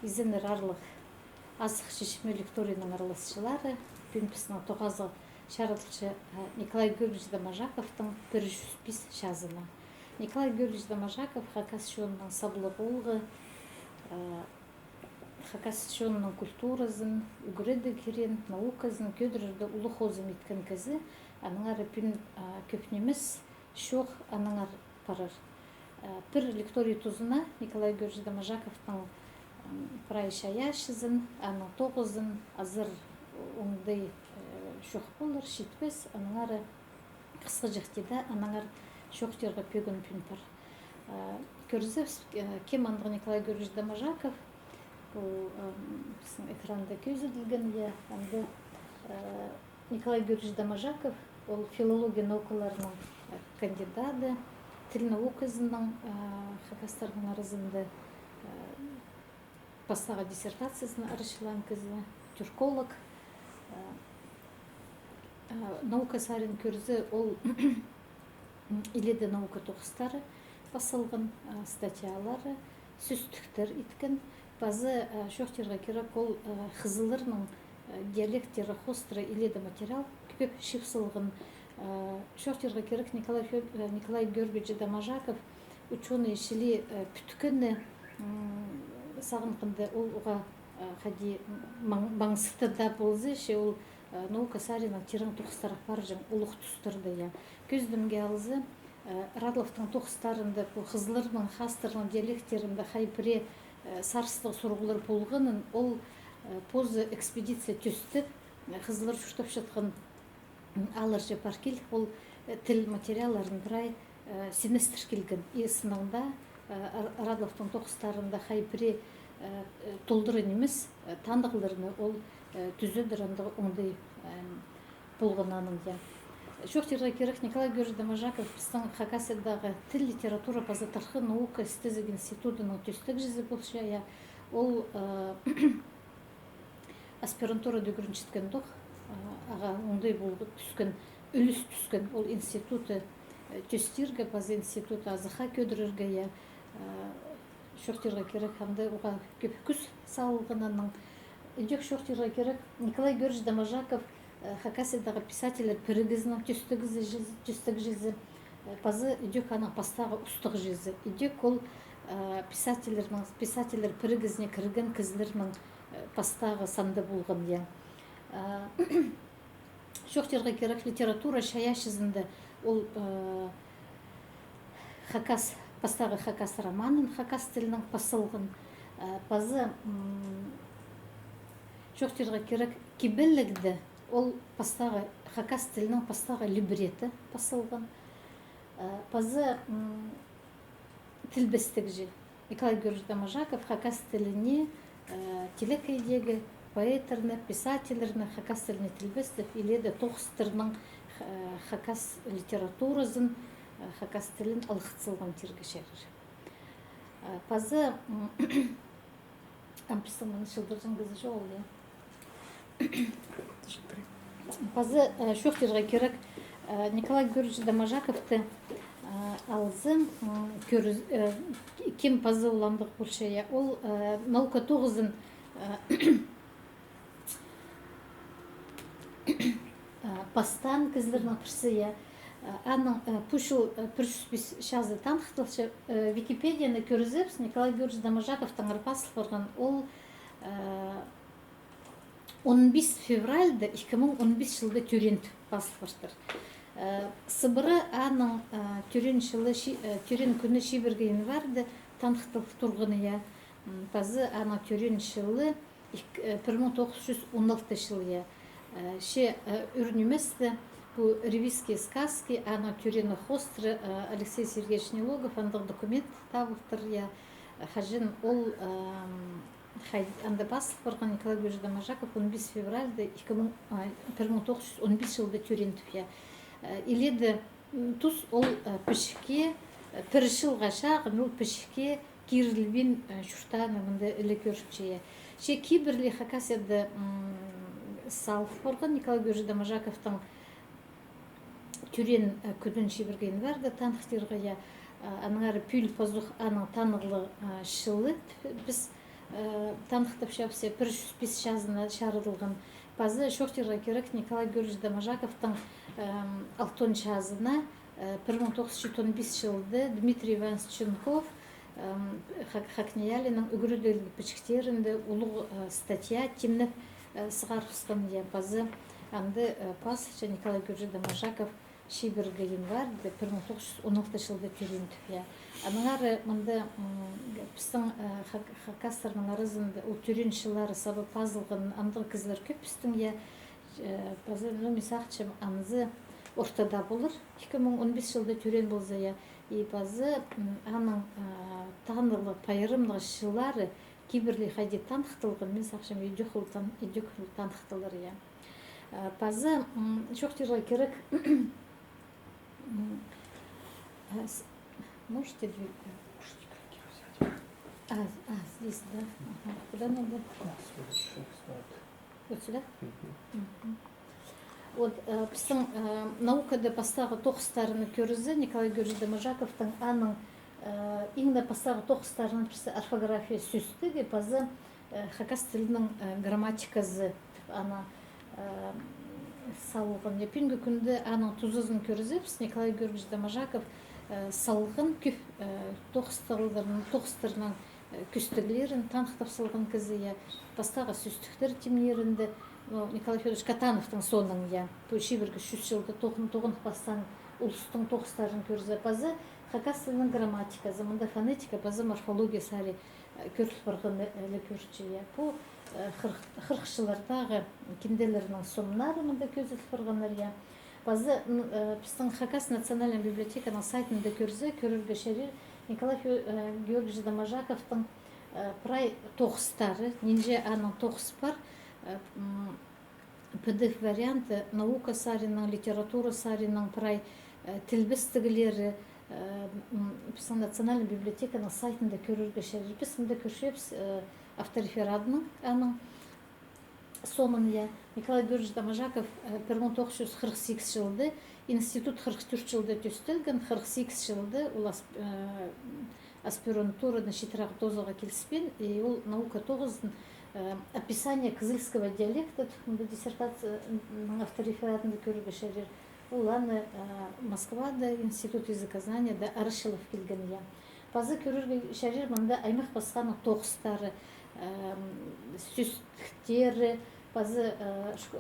изенер арлық азық шешімі лекторияның араласшылары пүнпісінің тоғазы шарылшы Николай Георгиевич Домажаковтың 105 шазына. Николай Георгиевич Домажаков хакас шонның саблығылғы, хакас шонның культуразын, үгіреді керен, науказын, көдірді ұлы хозым еткен кізі, аныңар пүн көпнеміз шоқ аныңар парыр. Пір лектория тузына Николай Георгиевич Домажаковтың прайша яшызын, аның тоғызын азыр оңдай шоқ болыр, шетпес, аныңары қысқы жақтида, аныңар шоқтерға пөгін пүн пар. Көрзіп, кем аңғы Николай Георгиевич Домажаков, бұл экранда көзіділген, әнді Николай Георгиевич Домажаков, ол филология наукаларының кандидаты, тіл наукасының хакастардың арызында бастағы диссертациясын арышылан кізі, тюрколог, наука сарын көрзі, ол иледі наука тоқыстары басылған статьялары, сөстіктер еткен. Базы шоқтерға керек ол қызылырның диалектері хостыры иледі материал көпеп шифсылған. Шоқтерға керек Николай Георгиевич Домажаков ученый шілі пүткіні сағынқынды ол оға қади маңсықты да болзы, ол наука сарының терің тоқыстары бар жың ұлық тұстырды. Көздімге алызы Радловтың тоқыстарында қызылырның хастырның диалекттерінде хайпіре сарыстық сұрғылар болғанын, ол позы экспедиция төсті қызылыр жүштіп жатқан алыржы паркел, ол тіл материаларын бірай семестр келген. Сыныңда Радловтың тоқыстарында хайпіре толдырын емес, тандықларыны ол түзедірінді оңдай болғананың. Шоқтерға керек Николай Георгиевич Домажаков біздің Хакасиядағы тіл литература пазатарқы наука істезік институтының төстік жүзі болшы. Ол аспирантура дөкірін жеткен доқ, аға оңдай болды түскен, үліс түскен ол институты төстерге, базы институты азыға көдірерге. Шоқтерға керек қамды оға көп күз салғанының. Үндек шоқтерға керек Николай Георгиевич Домажаков Хакасиядағы писателер пірігізінің төстік жүзі, базы үндек аның пастағы ұстық жүзі. Үндек ол писателер пірігізіне кірген кізлерінің пастағы санды болған. Шоқтерға керек литература шая жүзінде ол пастағы хакас романын, хакас тілінің пасылғын. Базы шоқтерға керек кебелігді, ол пастағы хакас тілінің пастағы либреті пасылғын. Базы тілбестік жел. Николай Георгиевич Домажаков хакас тіліне телекайдегі поэтерні, писательерні хакас тіліне тілбестік иледі тоқыстырының хакас литературазын, хакас тілін алғытсылған тергішерір. Базы амписымын шылдыржын кізі жол. Базы шоқтерға керек Николай Георгиевич Домажаковты алзы кем базы оламдық бұршая. Ол наука тоғызын пастан кізлерінің пірсия. Аның пүшіл пүршіспіс шазы танықтылшы Википедияны көрізіпс Николай Георгиевич Домажаковтың арпасыл барған. Ол 15 февральда 2015 жылда түрент басыл баштыр. Сыбыры аның түрен күні шибірге январда танықтылық тұрғыны. Базы аның түрен жылы 1916 жылы. Ше үрнеместі бұл ревизские сказки, аның түрені хостры Алексей Сергеевич Нелогов, андық документ табылтыр. Хажын ол анда басып барған Николай Георгиевич Домажаков 15 февральда 1915 жылда түрентіп. Иледі тұс ол пішке, пірішілға шағын ол пішке кирилбин шуштаны мында ілі көршіпче. Ше кейбірлі Хакасияда салып барған Николай Георгиевич Домажаковтың түрен күдін шебірген барды танықтырға. Аныңары пүл позух аның танығылы шылы біз танықтып шапсе 105 жазына шарылған. Базы шоқтырға керек Николай Георгиевич Доможаковтың алтын жазына 1915 жылды Дмитрий Иванович Ченков Хакниялинің үгіріделгі пішіктерінде ұлы статья темніп сығарғысқан е. Базы аңды пас Николай Георгиевич Доможаков шибіргі январь 1916 жылды төрентіп е. Аныңары мұнды пістің хакастарының арызында ол төреншілері сабы пазылғын аңдығы кізлер көп пістің е. Базы нөмесақчым аңызы ортада болыр. 2015 жылда төрен болза е. И базы аның танылы пайырымлы жылары киберли хайди танықтылғын мен сақшым едюқыл танықтылыр е. Базы шоқтырға керек можете двигать? Здесь, да. Куда надо? Вот сюда? Вот біздің наукада пастағы тоқыстарыны көрізі Николай Георгиевич Доможаковтың аның иңді пастағы тоқыстарының бірісі орфография сөзді де базы хакас тілінің грамматикасы ана салғын. Епінгі күнді аның тұзызын көрізі біз Николай Георгиевич Доможаков салғын тоқыстарының күстіглерін танықтап салған кізі пастағы сөздіктер темнерінді Николай Федорович Катановтың соның бұл шибіргі 3 жылды тоғын бастан ұлыстың тоқыстарын көрізі базы хакас тілінің грамматикасы, мұнда фонетика, базы морфология сәрі көріп барған әлі көрші. Бұл қырықшылардағы кенделерінің сомнары мұнда көзіліп барғандар. Базы біздің хакас национальный библиотеканың сайтында көріргі шәрер Николай Георгиевич Доможаковтың прай тоқыстары, нинже аның тоқыс бар, PDF варианты наука сарының, литература сарының прай тілбістігілері біздің национальный библиотеканың сайтында көріргі шәрер. Біз мұнда көршепс авторефератының аның сомын е. Николай Георгиевич Доможаков 1948 жылды, институт 44 жылды төстілген, 48 жылды ол аспирантураны шетірақ дозаға келіспен, и ол наука 9-ын описание кызыльского диалекта, диссертацияның авторефератында көрігі шәрер. Ол аны Москвада, институт языкознания Арышылов келген е. Базы көрігі шәрер мұнда аймақ басқаны тоқыстары, сөздіктері, базы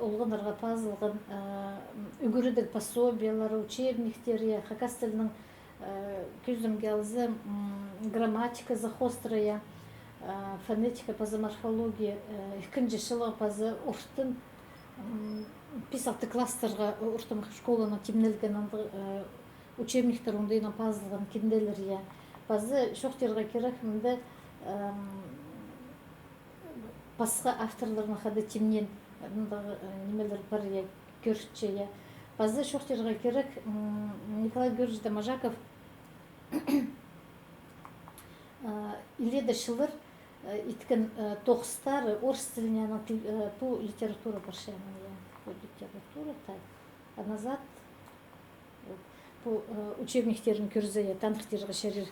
олғындарға пазылған үгірідік пособиялары, учебниктері, хакас тілінің көзімге алызы грамматика захострая, фонетика, базы морфология, екінші жылы базы ұрттың 5-6 кластарға ұрттың школаны темнелген учебниктер ондайына пазылған кенделер. Базы шоқтерға керек мұнда басқа авторларының қады темнен немелер бар көрші. Базы шоқтерға керек Николай Георгиевич Доможаков иледі шылыр иткен тоқыстары орыс тілінен по литература баршайны. По литература, так. А назад по учебниктерін көрзі танықтерға шәрер.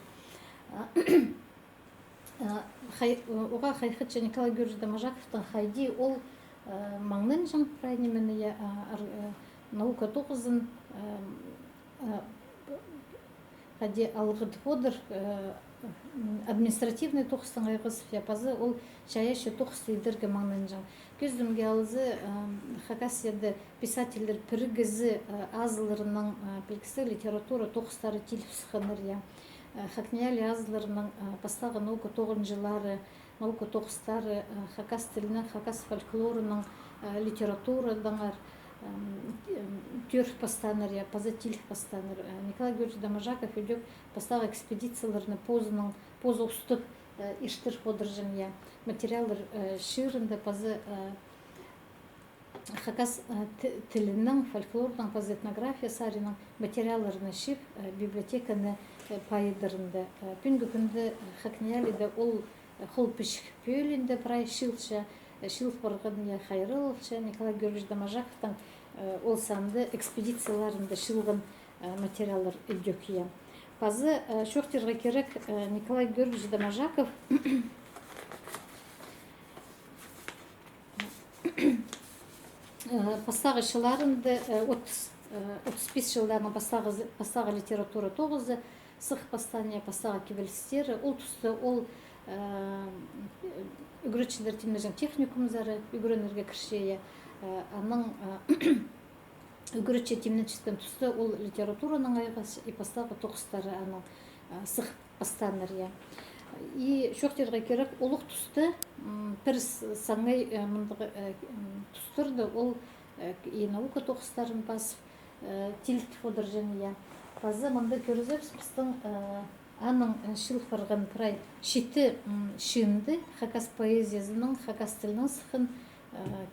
Оға қайқытшы Николай Георгиевич Доможаковтың хайди ол маңнын жаң прайнемене наука 9-ын хади алғыд водыр административный тоқыстың айғызып япазы ол шаяшы тоқысты едіргі маңнын жаң. Көздімге алызы хакасияды писательдер пірігізі азыларының білгісі литература тоқыстары теліп сықаныр. Хакнияли азыларының бастағы наука 9 жылары, наука тоқыстары хакас тілінің, хакас фольклорының литературадаңар төр постаныр, позатиль постаныр. Николай Георгиевич Доможаков өдек бастағы экспедицияларыны поза ұстып иштір подыржын. Материалдар шырында позы хакас тілінің, фольклорының, поза этнография сарының материаларыны шип библиотеканы пайдырынды. Пүнгі күнді хакниялиді ол қол пішік пөлінде прай шилша, шилф барған Хайрыловша, Николай Георгиевич Доможаковтың ол санды экспедицияларында шылған материалдар өдек. Базы шоқтерға керек Николай Георгиевич Доможаков Пастағы шыларынды 35 жылданы пастағы литература тоғызы, сық пастания пастағы кебелістері, ол тұсты ол үгіретшілер темнежен техникумзары, үгіренерге кіршея, аның үгіретші темнен чистен тұсты ол литератураның айғасы, и пастағы тоғыстары аның сық пастаныр, я. И шоқтерге керек олық тұсты бір саңай мұндағы тұстырды, ол и наука тоғыстарын басып, тилт фодыр және, я. Базы мұнда көрізіп, біздің аның шыл фарған прай шеті шынды, хакас поэзиясының, хакас тілінің сықын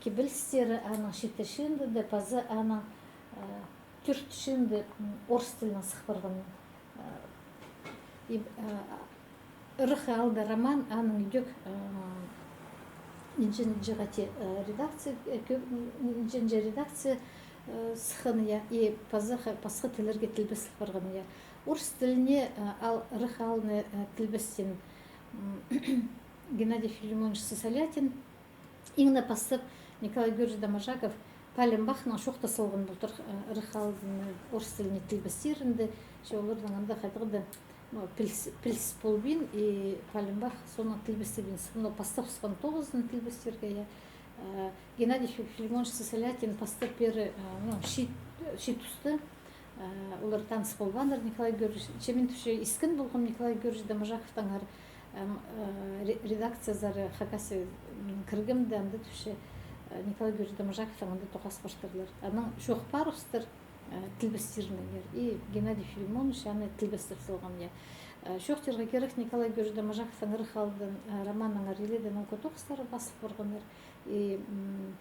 кебілістері аның шеті шынды, да базы аның түрт шынды орыс тілінің сық фарған. Рыхы алды роман аның үйдек инжен жығати редакция сықыны, и пасқы тілерге тілбес барғаны. Орыс тіліне рыхы алыны тілбестен Геннадий Филимонович Сысолятин, иңна пасып Николай Георгиевич Домажаков Палембахның шоқта салған бұлтыр рыхы алыны орыс тіліне тілбестерінді, олардың анда қайтығыды пілс полбин и Палембах соны тілбестерін сықыны пастап сықын тоғыздың тілбестерге. Геннадий Филимонович Сысолятин пастап бері ши тұсты, олар таныс болғандар Николай Георгиевич. Чемен түші искін болғым Николай Георгиевич Домажаковтың редакциязары хакасы кіргімді әмді түші Николай Георгиевич Домажаковтың әмді тоқас баштарлар. Аның шоқ парыстыр тілбестерінігер. И Геннадий Филимонович әні тілбестер салған. Шоқтерге керек Николай Георгиевич Домажаковтың ұрықалдың романның ареледі наука тоқыстары басып барғандар. И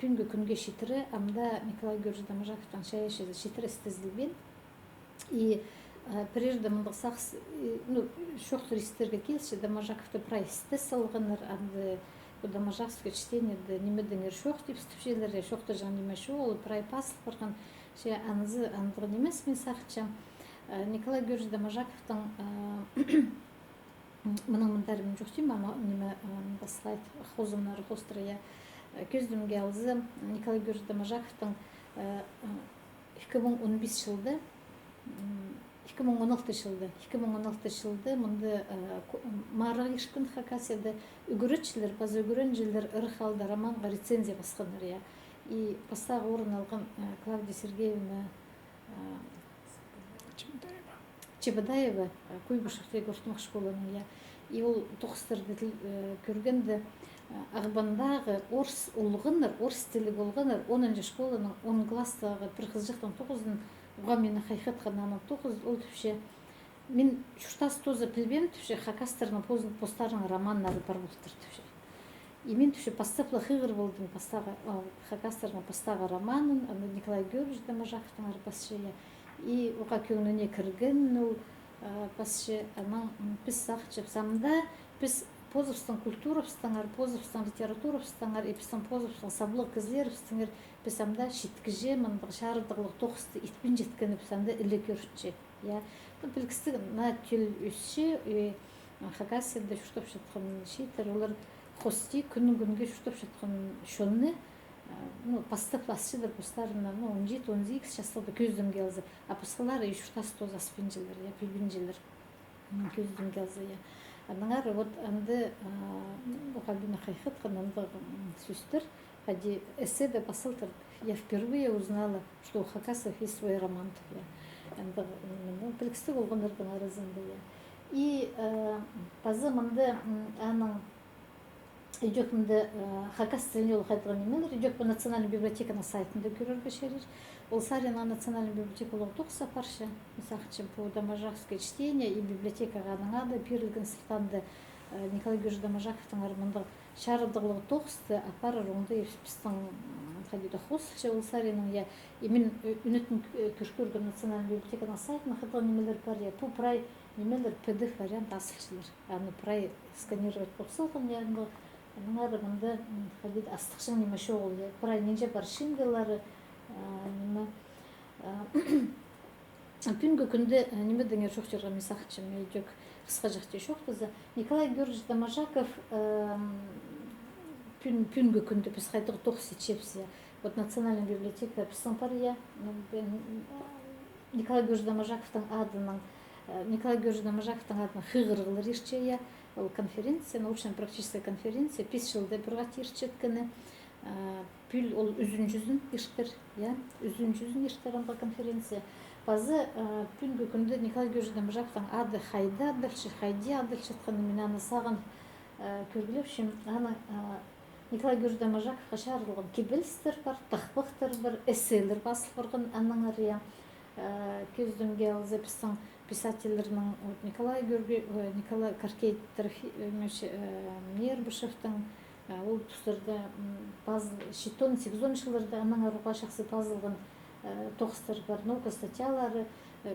пүнгі күнге шетірі, амда Николай Георгиевич Домажаковтың шаяшезі шетірі істізілбен. И прежде мұндық сақс, шоқ туристерге келші, Домажаковты прайсты салғаныр, амды Домажаковское чтениеді немедіңер шоқ деп стүпшелер, шоқты жаң немеші ол прай пасыл барған, ше анызы андығы немес мен сақытшам. Николай Георгиевич Домажаковтың мұның мұндарымен жоқ дейм, неме басылайт қозымнары қостырыя. Көздімге алызы Николай Георгиевич Домажаковтың 2015 жылды, 2016 жылды мұнды марығы ешкін хакасияды үгіретшілер, базы үгірен жылдар ұрықалды романға рецензия басқаныр. И пастағы орын алған Клавдия Сергеевна Чебадаева Куйбышевтегі ұртымақ школаны. И ол тоқыстарды көргенді ағбандағы орыс ұлғыныр, орыс тілі болғаныр, 10-шы школаның 10 кластағы бір қыз жақтан 9-ын оға мені қайқат қананың 9, ол түпше. Мен шүртас тозы пілбем түпше хакастарының постарының романнары бар болтыр түпше. И мен түпше пастапла қиғыр болдым хакастарының постағы романын, Николай Георгиевич Домажаковтың арбасшыя. И оға көңіне кірген, ол басшы аның піс сақчып самда, піс Позовстың культуровстыңар, позовстың литературовстыңар, и пістің позовстың саблық кізлерівстіңер, пісамда шеткіже, мұндығы шарыдығылық тоқысты итпен жеткені пісамда ілі көршітше. Білгісті на тел өсше, хакасияда шүртіп жатқан шейтер, олар қости күні-күнге шүртіп жатқан шонны, пастап басшыдыр бұстарына 17-18 жасталды көздім келзі, а пысқылары шүртасы тоз аспен жылыр, пілбен жылыр көздім келзі. Аныңар, вот анды оғалбина қайқыт қананды сөстір, хади эсседе басылтыр. Я впервые узнала, что у Хакасов есть свой роман. Білікісті болғандардың арызында. И базы мұнды аның идет мұнды Хакас тіліне ол қайтыған емелер, идет по национальной библиотеканың сайтында көрерге шерер. Ол Сарина национальная библиотека олық тоқса паршы, мысақчым по Домажаковское чтение и библиотекаға аныңады, перлігін сылтанды Николай Георгиевич Домажаковтың армында шарыдығылығы тоқысты, апары жоңды епістің қадида қосылшы ол Саринның, и мен үнетін көршкөрген национальный библиотеканың сайтына қытығы немелер бар, бұл прай немелер PDF вариант асылшылар, аны прай сканировать қосылған, аныңар армында қадида астықшың немеше ол, прай ненже бар шингалары, Пүнгі күнді немедіңер жоқтырға мен сақытшым өйдек қысқа жақты жоқтызы. Николай Георгиевич Домажаков пүнгі күнді біз қайтығы тоқсы чепсия. вот национальная библиотека Писампария, Николай Георгиевич Доможаковтың адының Николай Георгиевич Доможаковтың адының хыгыргылар ирчея, ол конференция, научно-практическая конференция, 5 жылда бұрғат ирчеткіні, пүл ол үзін жүзін иштер, үзін жүзін иштер конференция. Базы пүнгі күнді Николай Георгиевич Доможаковтың ады хайда адылшы, хайди адылшы тқаны мен аны саған көргілепшім, аны Николай Георгиевич Доможаковқа шарылған кебелістер бар, тақпықтыр бар, эсселер басыл бұрғын анның ария. Көздімге записсан писательлерінің Николай Каркей Нербышевтың ол тұстарда щитон 8 жылдарда анның аруға шақсы пазылған тоқыстар бар, наука статьялары,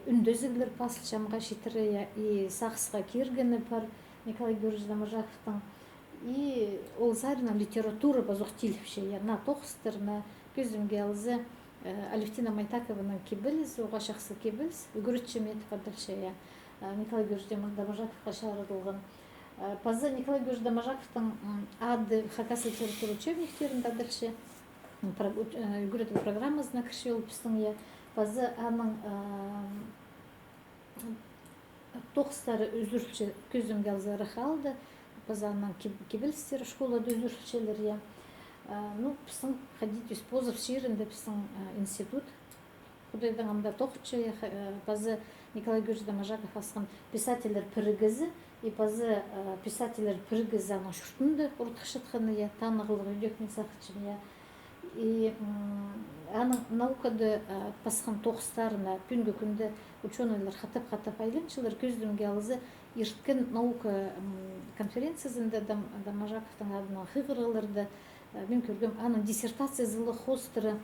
үндізігілер пасылшамға шетірі и сақсыға кергені бар Николай Георгиевич Доможаковтың. И ол зарина литература базуқ тиліпше, на тоқыстар, на көздімге алызы Алевтина Майтакованың кебіліз, оға шақсы кебіліз, үгірітші метіп адылшы, Николай Георгиевич Доможаковқа шарылған. Пазы Николай Георгиевич Доможаковтың ады хакас литература учебниктерінде адылшы, үгіретіл программасына кірші ол пістің, пазы аның тоқыстары үзірші көзімге алзы рахалды, пазы аның кебілістері школада үзіршілер, пісің ходить испозов ширінде пісің институт. Құдайдың амда тоқытшы, пазы Николай Георгиевич Доможаков асқан писательер пірігізі, и пазы писательер пірігізі аның шүртінді ұртқышытқыны, танығылығы үйдекмен сақытшым. И аның наукады пасқан тоқыстарына пүнгі күнді ученыйлар қатып айлыншылар көздімге алызы ерткін наука конференциясында Доможаковтың адына хығырғыларды мен көргім, аның диссертация зылы хостыры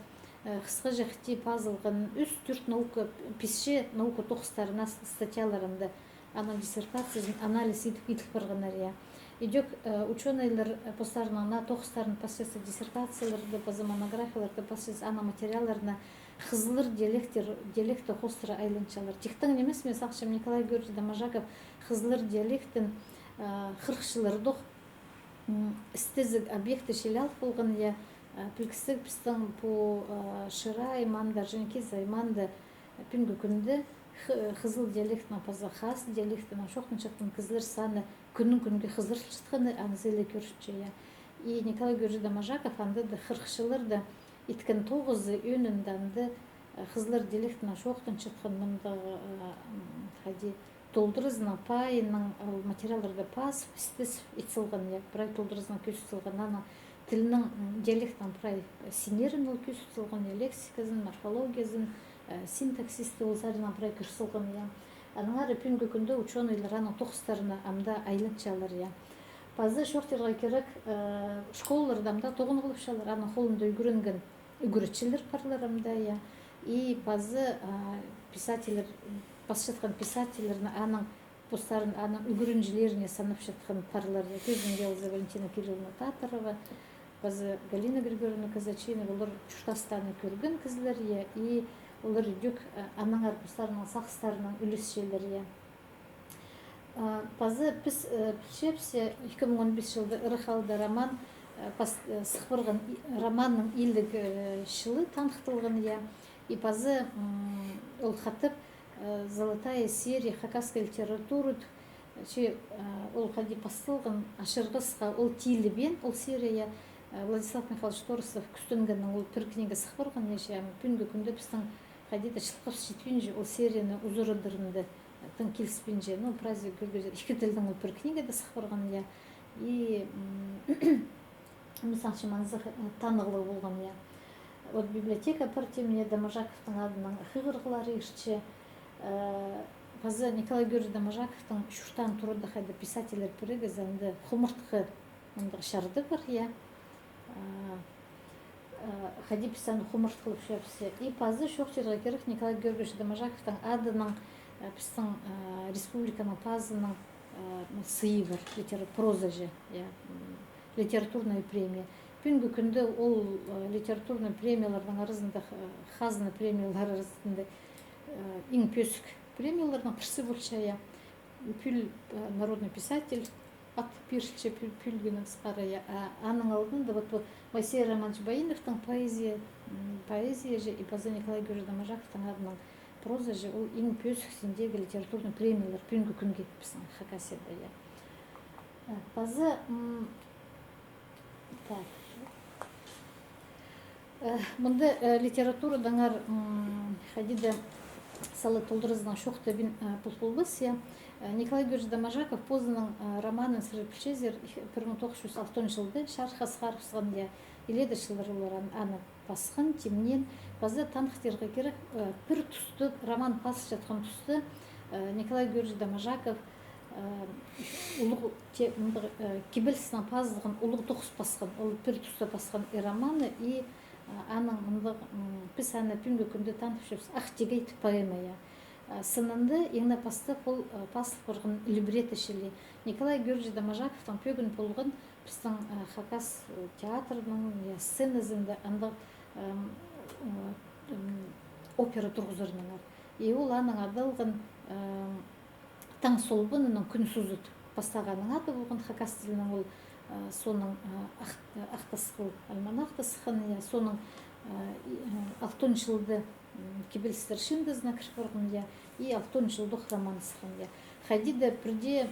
қысқа жақти пазылған үст түрт наука писше наука тоқыстарына статьяларында аның диссертациясын анализ етіп барғанар. Идек ученыйлар постарына на тоқыстарын посредством диссертацияларды, поза монографияларды, посредством ана материаларына қызылыр диалекті хостыры айлыншалар. Тектің немес мен сақшым Николай Георгиевич Доможаков қызылыр диалектін қырқшылардық істезік объекті шелялық болған, пілкістік пістің по шырай манда, женеке займанды пүнгі күнді қызыл диалектіна паза хас диалектіна шоқтын қызылыр саны күннің күнге қызылыр шытқаны аңзелі көршітші. И Николай Георгиевич Доможаков аңды қырқшылырды иткін тоғызы өнінданды қызылыр диалектіна шоқтын шытқын мұндағы толдырызына пайының материаларды пас істес етсілген, бірай толдырызына көсітілген, ана тілінің диалектін бірай синерін ол көсітілген, лексиказын, морфологиясын, синтаксисті ол зарына бірай көрсілген. Аныңары пүнгі күнді ученыйлар ана тоқыстарына амда айлыншалар. Пазы шоқтерға керек школаларда амда тоғын қылыпшалар, ана қолында үгірінген үгірітшілер парлар амда. И пазы писательер басшатқан писательерін аның постарын аның үгірінжілеріне санып жатқан парларды көзімге алзы Валентина Кирилловна Татарова, базы Галина Григорьевна Казачина, олар Чуштастаны көрген кізлер, и олар үдік аныңар постарының сақыстарының үлісшелер. Базы біз шепсе 2015 жылда ұрықалды роман сықпырған романның илік шылы танықтылған, и базы ол қатып золотая серия хакасской литературы, ол хади постылған ашырғысқа ол тилібен, ол серия Владислав Михайлович Торосов күстінгінің ол бір книга сықпырған, пүнгі күнді біздің хадида шылқып жетпенже ол серияны ұзырыдырынды тың келіспенже, праздник көргізер, екі тілдің ол бір книгада сықпырған, и мысалшы маңызы танығылы болған. Вот библиотека партия мне Доможаковтың адының хығырғылары ішче, пазы Николай Георгиевич Доможаковтың шуштан тұрды қайды писателер пірігіз әнді құмыртқы шарды бар, қайды писаны құмыртқылып шөпсе. И пазы шоқтерға керек Николай Георгиевич Доможаковтың адының пістің республиканың пазының сыйы бар, проза же, литературная премия. Пүнгі күнді ол литературный премиялардың арызында, хазына премиялар арызында ең пөсік премияларының қырсы болшая. Пүл народный писатель ат пиршче пүлгінің сқарая. Аның алдында вот бұл Моисей Романович Баиновтың поэзия же и паза Николай Георгиевич Доможаковтың адының проза же ол ең пөсіксіндегі литературный премиялар пүнгі күнге кетіпсің Хакасияда я. Паза так. Мұнда литература даңар хадида салы толдырыздан шоқта бин пұлпұлбыс я. Николай Георгиевич Доможаков позының романын сыры пішезер 1906 жылды шарха сқарқысған я иледі шылырылар аны басқан темнен базы танықтырға керек пір тұсты роман пас жатқан тұсты Николай Георгиевич Доможаков кибельсінен паздығын ұлық тоқыс басқан, ол пір тұсты басқан романы и аның мұндық біз аны пүнгі күнді танып жүріпсіз ақтегейт поэма я. Сынынды еңна пасты бұл пасыл құрғын либреті шелі. Николай Георгиевич Доможаковтың пөгін болған біздің Хакас театрының сценазында андық опера тұрғызырының. И ол аның адылғын таң солбынының күн сузыт бастағаның аты болған Хакас тілінің ол соның ақтасқыл альманахты сықын, соның алтын жылды кибельстер шиндызына кірпірғын, и алтын жылдық роман сықын. Хадида бірде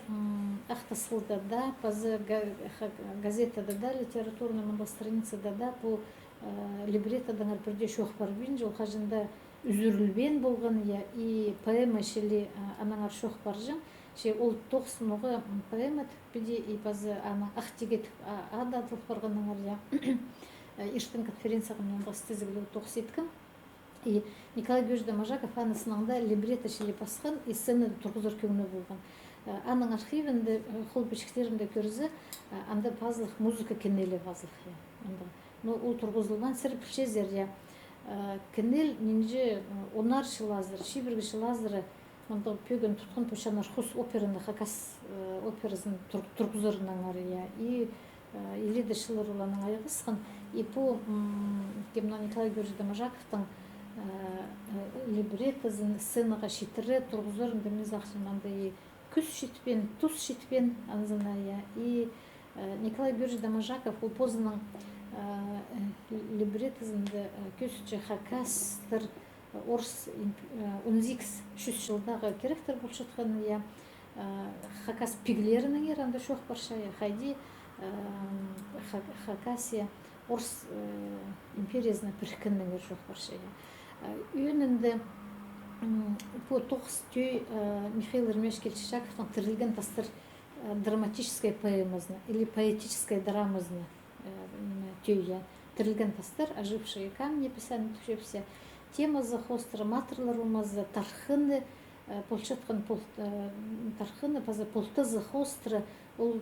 ақтасқылда да, пазы газетада да, литературный мұнда страницада да, бұл либретадан бірде шоқ бар бен, жол қажында үзірілбен болған, и поэма шелі анаңар шоқ бар жын, ол тоқсынығы поэма түппеде, и пазы аның ақтегет ада атылып барғаныңар, Иштің конференцияға мен бастызығылы тоқс еткім. И Николай Георгиевич Доможаков аны сынаңда либрета шелі басқан, и сцена тұрғызыр көңі болған. Аның архивінде, қол бешіктерінде көрізі, анда пазылық музыка кенелі пазылық. Ол тұрғызылған сір пішезер, кенел ненже онар шылазыр, шибіргі шылазыры, онда пөгін тұтқын пөшанар құс операны, Хакас операсын тұрғызырынан ары, и иледі шылыр оланың аяғы сықын. И по Николай Георгиевич Доможаковтың либретазын сценаға шетірі тұрғызырында мезақшыманда күз шетпен, тұз шетпен анзына. И Николай Георгиевич Доможаков ол позының либретазында көсічі Хакастыр орыс унзикс 300 жылдағы керектір бұл шытқаны. Хакас пиглерінің еранда шоқ баршая. Хайди Хакасия орыс империясына біркіннің ер жоқ баршая. Үйінінде по тоқыс түй Михаил Ермеш Келчешаковтың тірілген тастыр драматическая поэмазына или поэтическая драмазына түйе. Тірілген тастыр, ожившие камни писаны түшепсе, темазы хостыры, матырлар умазы, тархыны, полшатқан тархыны, пазы полтызы хостыры, ол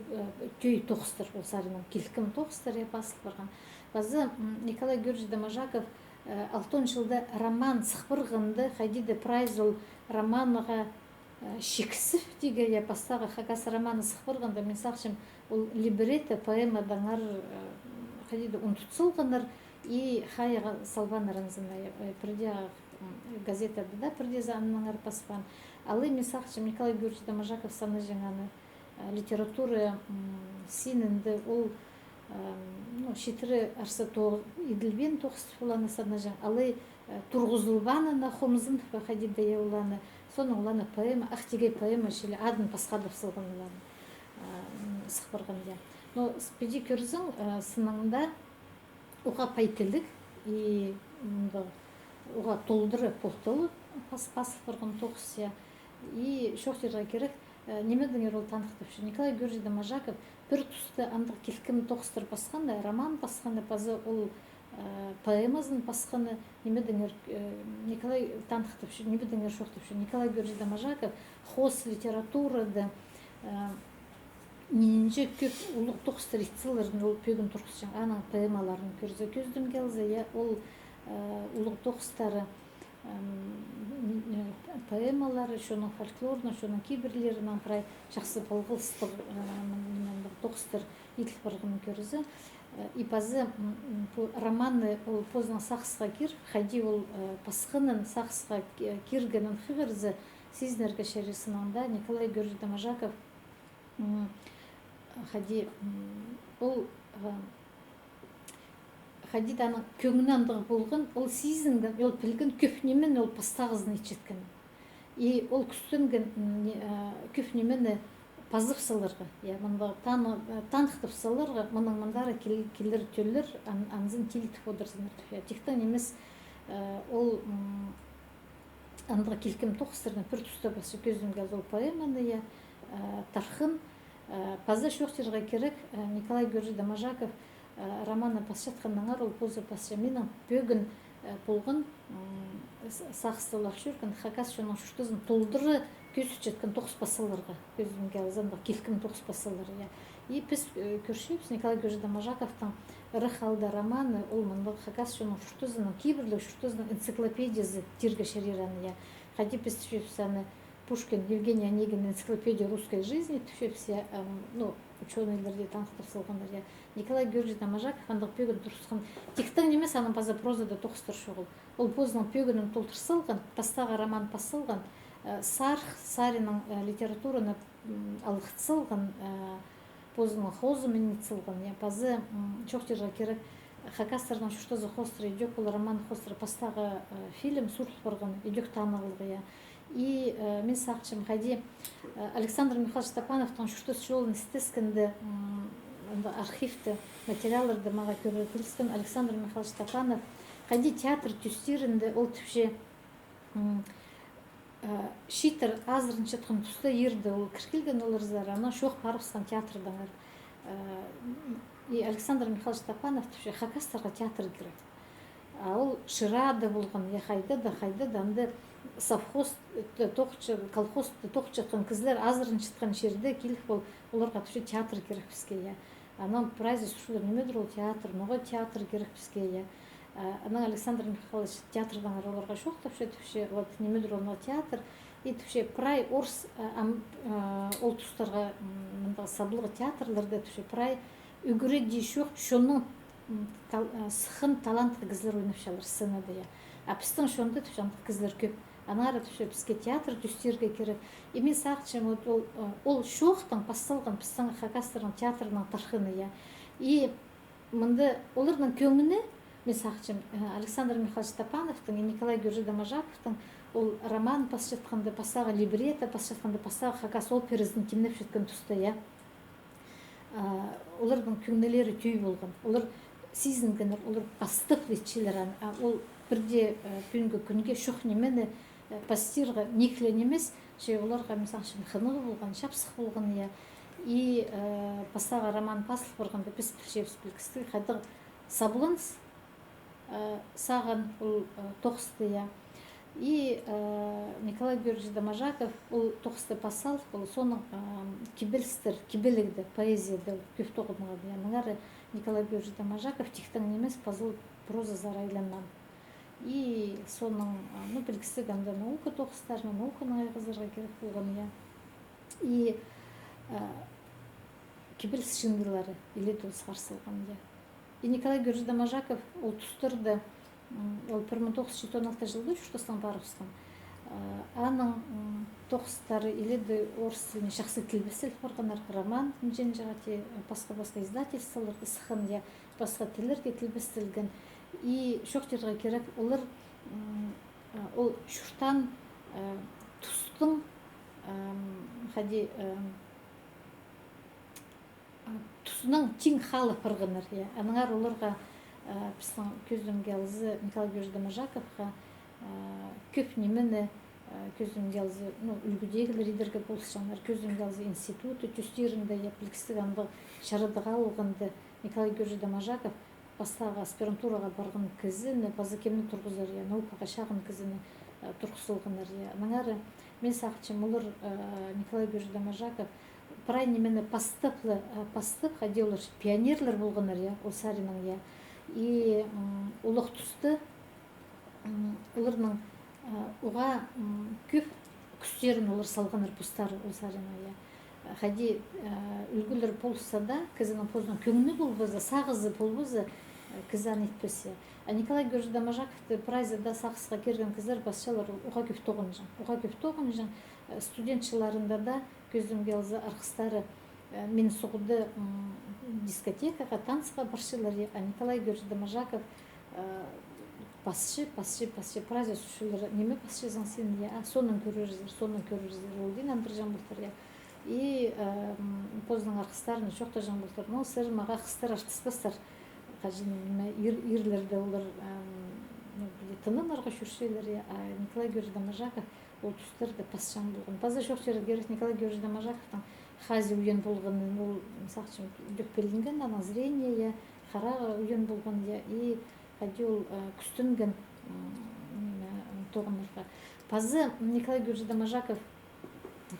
түй тоқыстыр, ол сарының келкім тоқыстыр басып барған. Пазы Николай Георгиевич Доможаков алтын жылда роман сықпырғынды, қайдеді прайзыл романыға шексіп деге, бастағы Хакас романы сықпырғынды, мен сақшым, ол либретті поэмадаңар қайдеді ұнтұтсылғыныр, и хайыға салбанырыңызына, бірде газетада да, бірде заныңар паспан. Алы мен сақшым Николай Георгиевич Доможаков саны жаңаны литература синінді, ол шетірі арсы еділбен тоқысты оланы саны жаң. Алы тұрғызылбаны на хомызын қайдеді я оланы, соны оланы поэма, ақтегей поэма шелі адын пасқадып сылған оланы сықпырған. Но спеди көрзің сыныңда оға пайтілік, и оға толдыры полтылы пасып бұрған тоқыс, и шоқтерға керек немедіңер ол танықтыпшы. Николай Георгиевич Доможаков бір тұсты андық келкім тоқыстыр басқанда, роман басқаны, пазы ол поэмазын басқаны немедіңер Николай танықтыпшы, немедіңер шоқтыпшы. Николай Георгиевич Доможаков хос литературады менінже көп ұлық тоқыстыр итсылырын ол пөгін тұрғысшың аның поэмаларын көрзі көздім келзі, ол ұлық тоқыстары поэмалары, шоның фольклорны, шоның кейбірлерінің прай жақсы болғылыстық тоқыстыр етіліп барғының көрізі. И пазы романы ол позна сақсыға кер, қайди ол пасқының сақсыға кергінің қығырзы сезінерге шәресінанда Николай Георгиевич Доможаков хади ол хади даны көңінандығы болған, ол сезінген, ол білген көпнемен ол пастағызын ечеткен. И ол күстінген көпнемен пазып салырға, мында танықтып салырға, мұның мұндары келер төлер, анзын келітіп одырсыныр. Тектен емес ол андыға келкім тоқыстырдың пір тұста басы көзімге ол поэманы, тархын, пазы шоқтерға керек Николай Георгий Доможаков романы пасшатқаннаңар, ол позы пасшаменің бөгін болғын сақыстылар жүрген, хакас шоның шүштізін толдыры көз жеткен тоқыс басыларға, көзімге алзанда келкім тоқыс басылары. И біз көршейбіз Николай Георгий Доможаковтың Рыхалда романы, ол мұнда хакас шоның шүштізінің, кейбірлік шүштізінің энциклопедиясы терге шарираны. Хади біз түшепсаны Пушкин, Евгений Онегин, энциклопедия русской жизни, түшепсе, ученыйлерде танықтыр салғандар. Николай Георгий Доможаков андық пөгін тұрсқан. Тектің немес аның база прозада тоқыстыр шоғыл. Ол позының пөгінің толтырсылған, пастаға роман пасылған, Саринның литератураны алғытсылған, позының хозымен нетсылған. Пазы чоқтержға керек хакастырдан шуштазы хостры идек, ол роман хостры пастаға фильм сурт барған, идек танығылғы. И мен сақчым хади Александр Михайлович Степановтың шуштаз жолын істескінді архивті материаларды маға көрілістен Александр Михайлович Степанов хади театр тюстирінде ол түпше шитер азырын четқын тұста ерді ол кіркелген олар зарана шоқ парықсан театрдаңар. И Александр Михайлович Степанов түпше хакастарға театр керек. Ол шырады болған, қайды да анды совхоз, колхоз тоқчатқан кізлер азырын четқан жерде келіп бол, оларға түпше театр керек бізге. Анам прайзы сұшылыр немедір ол театр, ноға театр керек бізге. Анан Александр Михайлович театрдан оларға шоқ түпше немедір олға театр. И түпше прай орыс ол тұстарға саблығы театрларды түпше прай үгірі дей шоқ, шоның сықын талантты кізлер ойнапшалар сценада. Біздің шонды түпше кізлер көп. Анары түпше бізге театр түстерге керек. И мен сақчым ол шоқтың пасталған біздің хакастырның театрының тархыны. И мұнды олардың көңіні мен сақчым Александр Михайлович Степановтың и Николай Георгий Доможаковтың ол роман пас жатқанды, пасаға либрета пас жатқанды, пасаға хакас ол періздің темнеп жеткен тұста. Олардың көңілері түй болған. Олар сезінгенер, олар пастық летчелер. Ол бірде бүгінгі күнге шоқ немені пастирға неклен емес, оларға мысалы қынығы болған, шапсық болған. И пастаға роман пасылық болғанда біз пішепс білкісті қадыр саблынс саған ол тоқысты. И Николай Георгиевич Доможаков ол тоқысты пасал, ол соның кибелігді поэзияда көп тоғыдыңады. Мұңары Николай Георгиевич Доможаков тектің немес пазыл проза зарайланнан. И соның білгісі гамда наука тоқыстарына, науканың айғызырға керек болған. И кибелс шындылары елет ол сарсылған. И Николай Георгиевич Доможаков ол тұстырды, ол 1916 жылды шуштастан барғыстан. Аның тоқыстары еледі орыс тіліне шақсы тілбесіл барғанар роман жен жағаты басқа издательстволарды сықын, басқа тілерге тілбестілген. И шоқтерға керек олар ол шұртан тұстың тұсының тең халы пырғыныр. Аныңар оларға біздің көзімге алызы Николай Георгиевич Доможаковқа көп немені көзімге алызы үлгідегілер едерге болсаңар, көзімге алызы институты түстерінде білгістік анды шарыдыға олғанды Николай Георгиевич Доможаков бастағы аспирантураға барған кізіні, базакемні тұрғызар, наукаға шағын кізіні тұрғысылғанар. Аныңары мен сақчым олар Николай Георгиевич Доможаков прай немені пастық, хади олар пионерлер болғанар, ол Саринның. И олық тұсты оларның оға көп күстерін олар салғанар пұстары ол Саринның. Хади үлгілер болса да, кізінің позының көңіні болбызы, сағызы болбызы кізан етпесе. Николай Георгиевич Доможаковты прайзада сақысқа керген кізер басшалар оға көп тоғын жан. Оға көп тоғын жан студентшыларында да көзімге алзы арқыстары мен сугуды дискотекага, танцга баршылар, а Николай Георгиевич Доможаков пасчы праздник сушулар неме пасчызың сен я сонун көрөрүздөр ол дейін андыржан бултар я и поздың арқыстарын шоқта жан бултар но сыр мага кыстар артыспастар кажин неме ирлерде олар тынынарга шүршелер я Николай Георгиевич Доможаков ол тустарды пасчан болгон база шок жер керек Николай Георгиевич Доможаковтың хази уен болгонун ол мисалчы дөкпелинген анан зрение я харага уен болгон я и хади ол күстүнгөн тогунурга пазы Николай Георгиевич Доможаков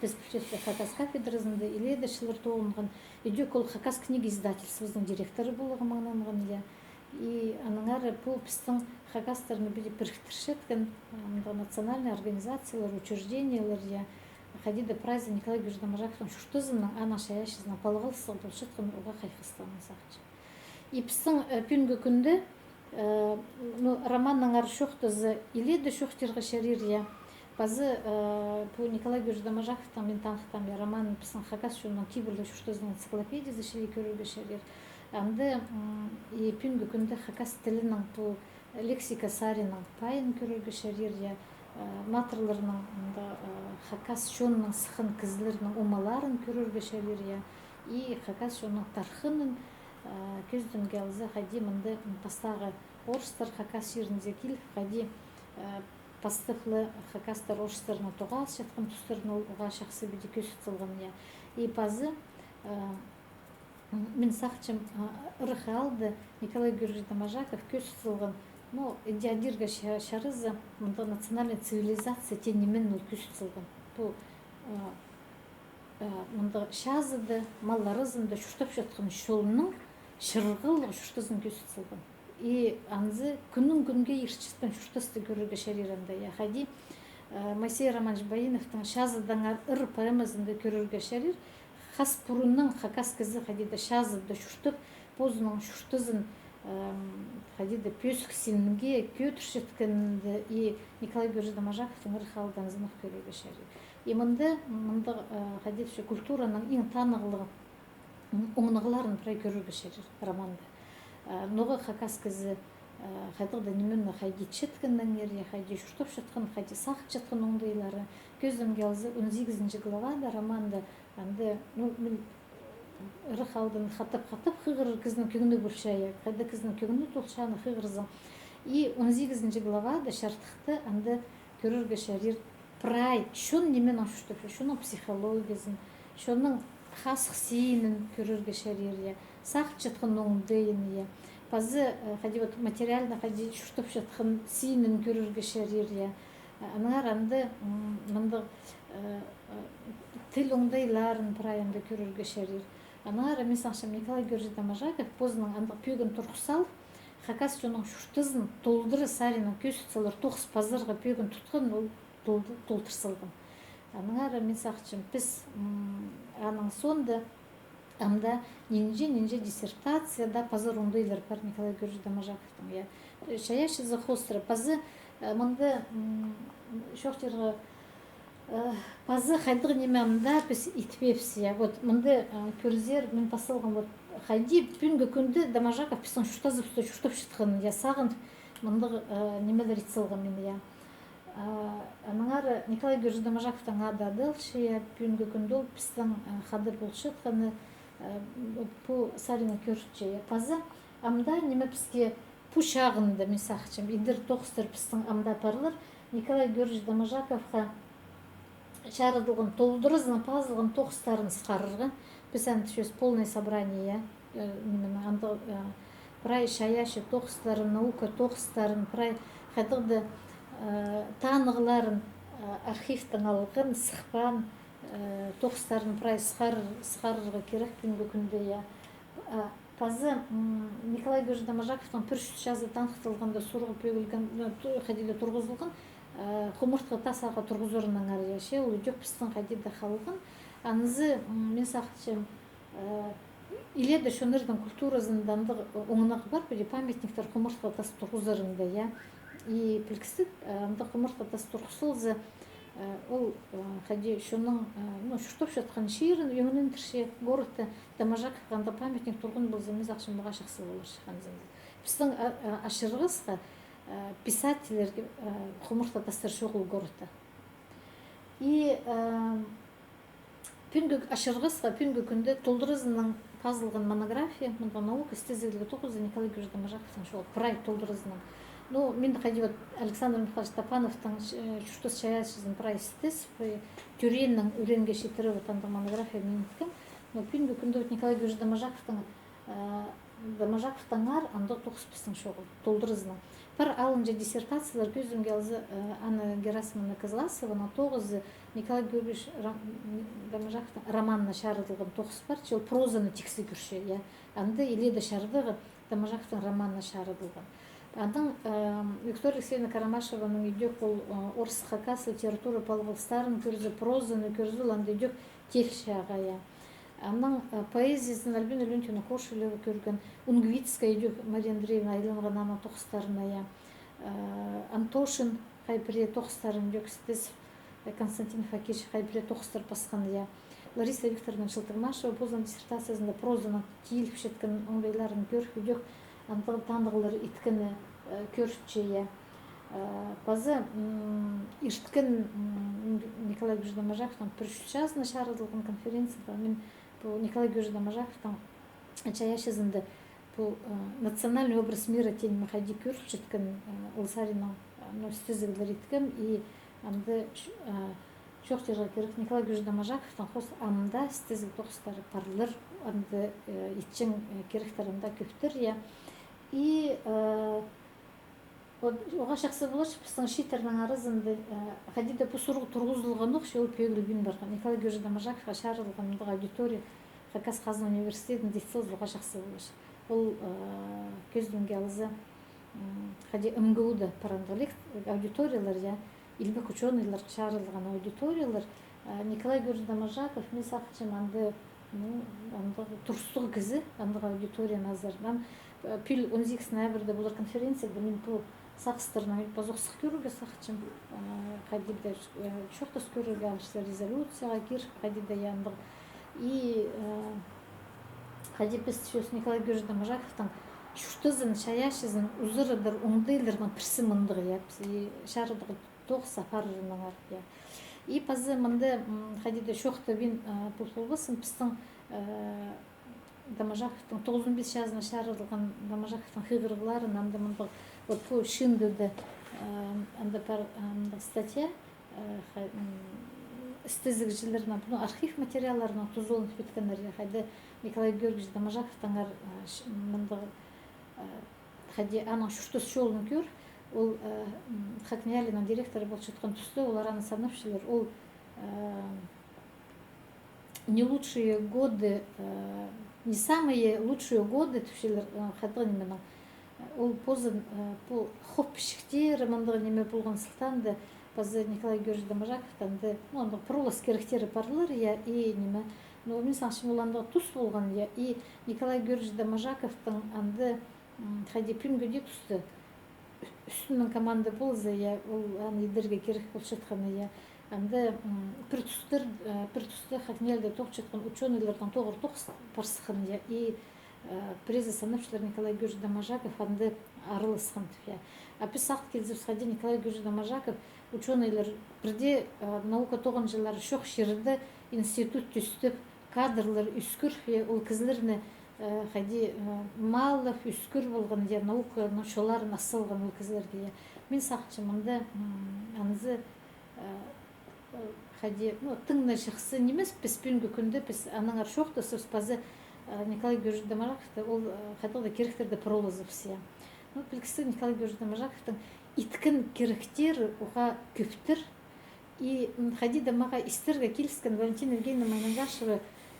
без Хакас кафедрасында иледе шылыр тоғынган идек ол Хакас книги издательствосының директоры болган я и анын ары бул биздин Хакастарны били бириктиришет национальный организациялар учреждениялар я хади да праздник Николай Георгиевич Доможаковтың шуштызының ана шаяшызына палгылсы болшеткан уга кайхыстанын сакчы и биздин күнгө күндө романның ары шоқтызы иледе шоқтырға шарир я базы по Николай Георгиевич Доможаковтың мен танықтам я роман биздин Хакас шунун киберле шуштызның энциклопедиясы шили көрүүгө шарир анда и күнгө күндө Хакас тилинин бул лексика саринин пайын көрүүгө шарир я матрларның Хакас шонның сыхын кызларның умаларын көрүүгө шарир я и Хакас шонның тархынын көздүн гелзе хади мынды пастагы орыстар Хакас жеринде кил хади пастыхлы Хакастар орыстарына тогас жаткан тустарын уга шаксы биди көз тылган я и пазы мен сакчым ырыхалды Николай Георгиевич Доможаков көз тылган но дядирга шарызы мында национальная цивилизация тенемен ол көз тылган бу мында шазыды малларызында шуштап жаткан шолунун шыргыл шуштызын көз тылган и анзы күннүн күнгө ирчиспен шуштасты көрүүгө шариранда я хади Моисей Романович Баиновтың шазыдаңар ыр поэмасында көрүүгө шарир хас бурунның Хакас кызы хади да шазыда шуштып позунун шуштызын хади да пөсүк синге көтүршеткенди и Николай Георгиевич Доможаковтың ыр халдан зынық көрүүгө шарир и мында хади культуранын эң тааныгылы оңнугларын көрүүгө шарир романда Нога Хакас кызы хайдыгда неменно хайди четкеннен я хайди шуштап жаткан хайди сакып жаткан оңдойлары көзүм келзи 18 главада романда анда мен рыхалдын хатып хыгыр кыздын көгүнү бурчая кайда кыздын көгүнү толчаны хыгырзы и 18 главада шартыкты анда көрөргө шарир прай шун немен ашуштап шунун психологиясын шунун хасык сиинин көрөргө шарир я сакып жаткан оңдойын я пазы хади вот материально хади шуштап жаткан сиинин көрөргө шарир я анар анды мынды тил оңдойларын прайында көрөргө шарир анар мен сакчым Николай Георгиевич Доможаков поздың анда пөгүн турксал Хакас жонун шуштызын толдыры сарина көз тутсалар токс пазарга пөгүн туткан ол толтырсалган анар мен сакчым биз анын сонда анда нинже диссертацияда пазар оңдойлар бар Николай Георгиевич Доможаковтың я шаяшы захостра пазы мынды шоқтырғы пазы хайдыгы немемда біз итпепсіз я вот мынды көрзер мен басылған вот хайди күнгө күндө Доможаков биздин шуштап жаткан я сагынып мынды немелер итсылган мен я аныңар Николай Георгиевич Доможаковтың ада дылчы я күнгө күндө ол биздин хадыр болуп жатканы по сарина көрчү я пазы амда неме бизге пу шагында мен сакчым идир токстар биздин амда барлар Николай Георгиевич Доможаковга чарыдылган толдырызын пазылган токстарын сыгарырга биз антышөз полное собрание немени анда прай шаяшы токстарын наука токстарын прай кадырды тааныгыларын архивтен алган сыкпан токстарын прай сыгарырга керек күнгө күндө я пазы Николай Георгиевич Доможаковтың пүр жазы танктылганда сургуп өгүлгөн хадиде тургузулган кумуртка тасага тургузурунан ары яше ол жок биздин хадиде калган анызы мен сакчым иледе шонердин культурасында оңнак бар бир памятниктер кумуртка тас тургузурунда я и пилкисип анда кумуртка тас тургусулзы ол хади шуның шуштоп жатқан шиырын өңінен тірше городта дамажак қанда памятник тұрғын болса біз ақшымыға шықсы болар шыққан біздің ашырғызға писательерге хумурта тастар шоғыл городта и пүнгі ашырғызға пүнгі күнде толдырызының пазылған монография мұнда наука стезілігі тоқызы Николай Георгиевич Дамажаковтың шоғыл прай толдырызының мен хади вот Александр Михайлович Топановтың шуштос шаясызын прай стез тюреннің үренге шетірі отанды монография мен еткім пүнгі күнде Николай Георгиевич Дамажаковтың анда тоқыз пістің шоғыл толдырызының пар алынжа диссертациялар көзімге алзы Анна Герасимовна Козласована тоғызы Николай Георгиевич Дамажаковтың романына шарыдылған тоғыз бар ол прозаны тексі күрше анды иледе шарыдығы Дамажаковтың романына шарыдылған Андан Виктория Алексеевна Карамашеваның үйдек ол орыс хакас литература полғылстарын көрзі прозаны көрзі ланды үйдек техшаға Андан поэзиясын Альбина Леонтьевна Кошелева көрген Унгвицкая үйдек Мария Андреевна айланған ана тоқыстарына Антошин хайпіре тоқыстарын үйдек Константин Факиш хайпіре тоқыстар басқан Лариса Викторовна Шылтырмашева позан диссертациясында прозаны тиіліп шеткен оңдайларын көріп үйдек тандығылар иткіні көршітше базы ишткен Николай Георгиевич Дамажаковтың пришучасына шарыдылған конференцияда мен Николай Георгиевич Дамажаковтың чаяшызында национальный образ мира тень маходи көршіткен Лысариның стезілдер иткім и анды шоқтырға керек Николай Георгиевич Дамажаковтың қос амында стезіл тоқыстары парлыр анды итчен керектерінде көптір и оға шақсы болаш біздің шитердің арызында хадида пұсырғы тұрғызылған оқшы ол пөгіл бін барған Николай Георгиевич Дамажаковқа шарылған аудитория Хакас Қазан университетінің децелз оға шақсы болаш ол көзбенге алызы хади МГУ-да парандалик аудиториялар илбек ученыйлар шарылған аудиториялар Николай Георгиевич Дамажаков мен сақчым анды тұрстығы кізі андыға аудитория назардан пил 18 ноябрьда бұлар конференцияда мен бұл сақыстырына базоқсық көруге сақчым қадида шоқтас көруге алышса резолюцияға кир қадида яндық и қадипес шөс Николай Георгиевич Дамажаковтың шуштызын шаяшызын ұзырыдыр оңдайлырған пірсі мұндығы шарыдығы тоқ сапарының ар и пазы мынды хадида шоқта бин пулпулбасын пистың Дамажаковтың 95 жазына шарылған Дамажаковтың хыгырғыларын анда мынды вот по шиндыды анда пар статья стезик жилерна bunu архив материалларына тузолын биткенер хайды Николай Георгиевич Дамажаковтың мынды хады ана шуштус жолын көр ол Хакниялиның директоры болып жатқан тұста олар аны санапшылар ол не лучшие годы не самые лучшие годы түшелер хадын именно ол позын по хоппишіктер мындығы неме болған сылтанды базы Николай Георгиевич Дамажаковтан онда пролос керектері парлар и неме но мен саншым оландығы тұс болған и Николай Георгиевич Дамажаковтың анды хады пүнгіде тұсты үстінің команда болзы ол аны едерге керек болып жатқаны анды пір тұсты Хакнияльда тоқ жатқан ученыйлардан тоғыр тоқ парсықын и преза санапшылар Николай Георгиевич Дамажаков анды арылысқан біз сақт келзіп сқади Николай Георгиевич Дамажаков ученыйлар бірде наука тоғын жылары шоқ шерді институт түстіп кадрлар үскір ол кізлеріні хadi Малов үскір болған наука шоларын асылған ол кізлерге мен сақчымында анызы хadi тыңна шықсы немес біз пүнгі күнді біз аныңар шоқты сөз базы Николай Георгиевич Дамажаковты ол хатылда керектерді пролозы все білкісі Николай Георгиевич Дамажаковтың иткін керектер оға көптір и хadi да маға истерге келіскен Валентина Евгеньевна Майнангашева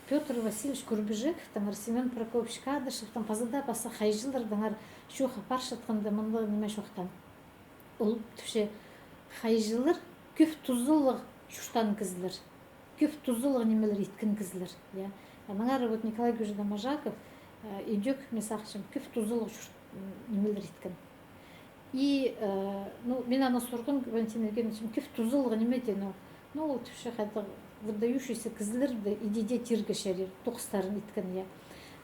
Петр Васильевич Курбежеков, Семен Прокопьевич Кадышев, пазада баса хайжилардыңар шоқа паршатқанда мындығы неме шоқтан. Ол түше хайжилар көп тұзылық шуштан кізілер. Көп тұзылық немелер иткін кізілер. Анаңар вот Николай Георгиевич Дамажаков идек месақшым көп тұзылық немелер иткін. И мен ана сұрғын Валентин Евгеньевичем көп тұзылығы неме дені Ну, ол түші қайда выдающийся кізлерді идеде тирге шерер, тоқыстарын иткен, я.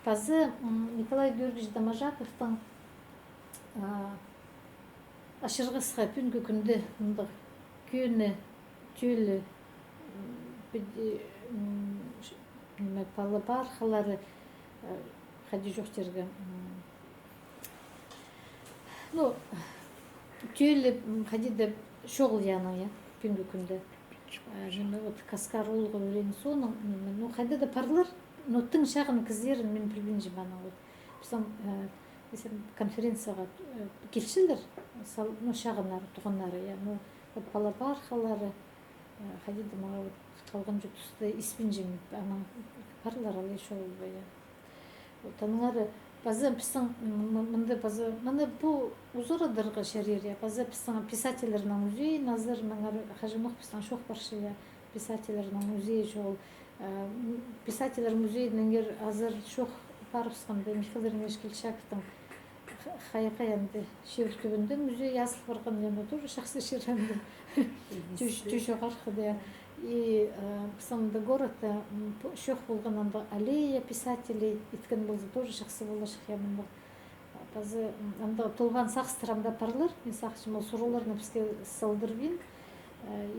Пазы Николай Георгиевич Доможаковтың ашырғысқа күнгі күнді көні, төлі, палы барқалары қады жоқ терге. Ну, төлі қадиді шоғыл яна, я, күнгі күнді. Вот каскар олғы өрен соның, ну, қайды да парлар, но тың шағын кіздерін мен білген жемана вот. Біздің конференцияға келшілдер, ну, шағынары, тұғынары, я, ну, вот палабархалары, қадиді маға вот қалған жүк тұсты испен жеміп, ана парлар алай шоғыл, я. Вот аныңары, базы біздің, мұнды бұл ұзырадырға шәрер, я, базы біздің писательерінің музей, назыр, маңары қажымық біздің шоқ баршы, я, писательерінің музей жол, писателер музейінің ер азыр шоқ парусқанды Михаил Ремешкельчаковтың қайықаянды шевір көбінді музей асыл барған ема тоже шақсы шеренді түйші қарқыды. И самда городта шоқ болғанында аллея писателей иткен болды тоже шақсы болды шықямында. Базы анда толған сақстырамда парлар, мен сақшым ол сұруларына бізге салдырбин,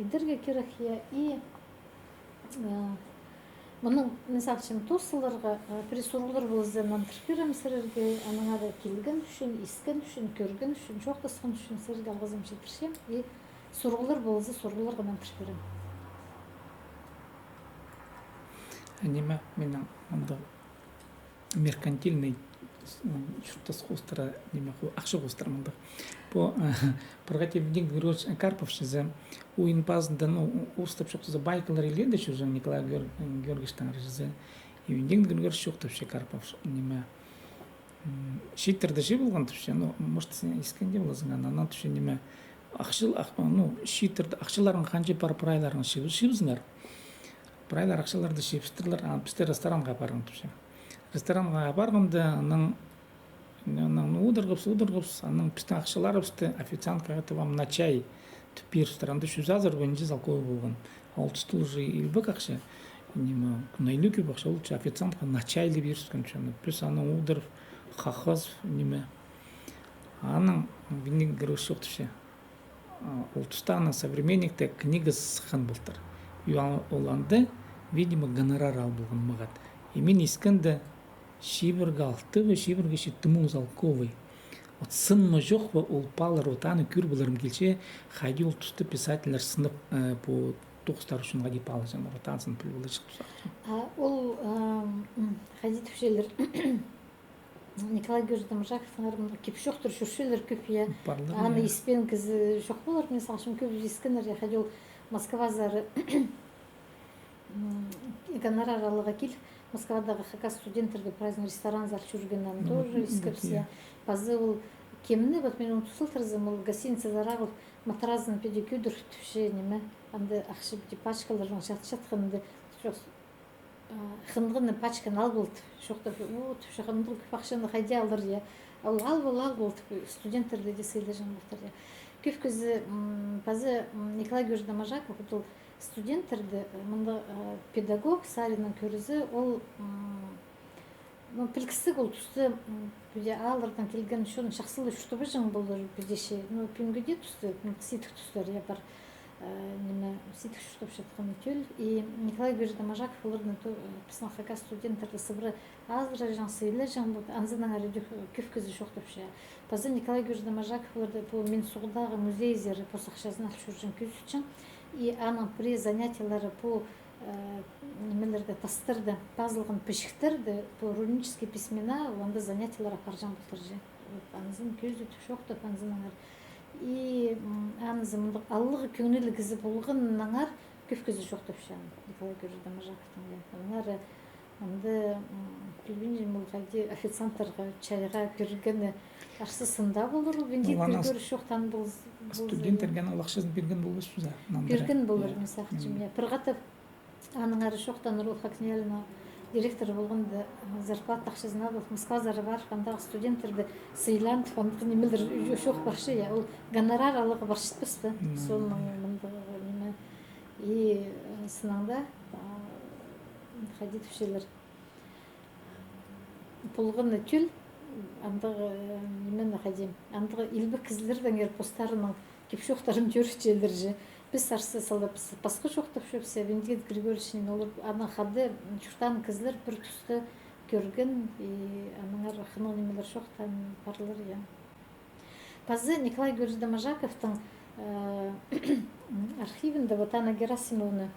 идерге керек я, и мұның мысалшым тосыларға пресурулар болыздан антыркерім сірерге, аныңада келген үшін, искен үшін, көрген үшін, жоқтасқан үшін сірерге алғызым жетіршем, и сұрулар болызы сұрулар ғана антыркерім. Анима менің анда меркантильный шұрттас қостыра, ақшы қостыра мұнда. По Прогатив Евгений Григорьевич Карпов шызы уин паздан устап шоқтызы байкалар еледі шызы Николай Георгиевичтің жызы. Евгений Григорьевич шоқтап ше Карпов неме шиттерді же болған түпше, ну, может, искенде болазыңан, ана түпше неме шиттерді ақшыларын қанчы пар прайларын шибізіңер. Прайлар ақшыларды шибістірлер, пісті ресторанға барған түпше. Ресторанға барғанды, удырғыпс, аның пісті ақшылары пісті официантқа ғаты вам на чай түпір ресторанды шүзазыр бөнінде залковы болған. Ол түсті уже илбік ақшы, күнайлы көп ақшы, ол официантқа на чайлы берскен түшемді. Плюс аның удыр, қақыз, аның винник гөріш жоқ түше. Ол түсті аның современникті книга сыққан болтыр. Оланды, видимо, гонорар ал болған мағат. И мен искенді шибірге алты ве шибірге шеттімі залковый. Вот сынмы жоқ ве ол палар отаны көр боларым келше, қайди ол түсті писательлер сынып по тоқыстар үшін қайди палы жаны отан сынып піл болы шықты. Ол қайди түпшелер Николай Георгиевич Доможаковтың арымда кеп жоқтыр жүршелер көп, я. Аны испен кізі жоқ болар, мен сақшым көп ескенер, я қайди ол Москва зары гонорар алыға кел, Москвадағы хака студенттерге праздник ресторан зар жүргеннен тоже искепсия. Пазы ол кемні, вот мен ұнтысыл тұрзым, ол гостиница зарағыл матразын педикюдір түпше неме, анды ақшы біде пачкалардан шатқанды қындығыны пачканы ал болды. Шоқты, түпше қындығы көп ақшаны қайде алыр, я. Ал болды, студенттерді де сейлі жан болтыр, я. Көп көзі, пазы Николай Георгиевич Доможаков, ол студенттерді, мұнда педагог Саринның көрізі, ол пілкісік ол түсті алырдан келген үшін шақсылы үшті жың болыр бедеше. Пүнгіде түсті, ситік түстер, я бар ситік үштіп жатқан етел. И Николай Георгиевич Доможаков олардың пісін хака студенттерді сыбыры азыра жан, сейлі жан болды. Анзының әрі көп көзі шоқтып ше. Пазы Николай Георгиевич Доможаков оларды мен соғыдағы музей зері по сақшазын алып жүрген көз үшін. И аның при занятиялары по немелерді тастырды, пазылғын пішіктерді, по рунические письмена, онда занятиялар апаржан бұлтыр же. Анызын көзі шоқты панзының ар. И анызын аллығы көңілі кізі болғын аңар көп көзі шоқтып шан. Николай Георгиевич Доможаковтың. Аңар онда білбейін бұл қайде официанттарға чайға кіргені арсы сында болыр, бендет кіргері шоқтан бұл. Студенттерген алақшысын берген болғыз жүзі? Берген болыр, мен сақчым. Пырғатып, аның әрі шоқтан Рулха Княлина директор болғанды зарплат ақшызына болып, Москва зары бар, қандағы студенттерді сыйлан, қандығы немелер шоқ баршы, ол гонорар алығы баршытпыз ба, соның мұндағы неме. и сынаңда хадитовшелер пулгыны тюл андығы немен хадим андығы илбі кізлердің постарының кепшоқтарын жүршелер же біз арсы салда пасқы шоқтап шөпсе Венедикт Григорьевичнен олар ана хады чуртан кізлер бір тұсқы көрген и аныңар хынық немелер шоқтан барлар я пазы Николай Георгиевич Доможаковтың архивінде вот Анна Герасимовна